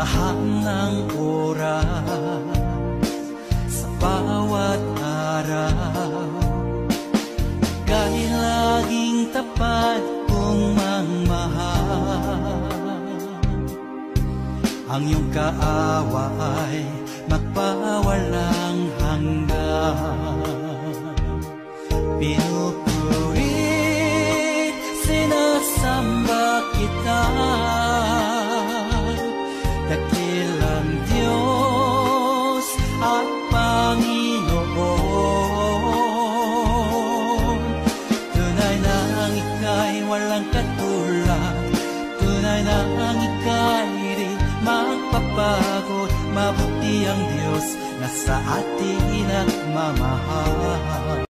lahat ng oras, sa bawat araw, ika'y laging tapat kong magmahal. Ang iyong kaawa ay magpawalang hanggan. Pinupuri, sinasamba kita, dakilang Diyos at Panginoon. Tunay na ang ika'y walang katulad, tunay na ang ika'y di magpapagod. Mabuti ang Diyos na sa atin nagmamahal.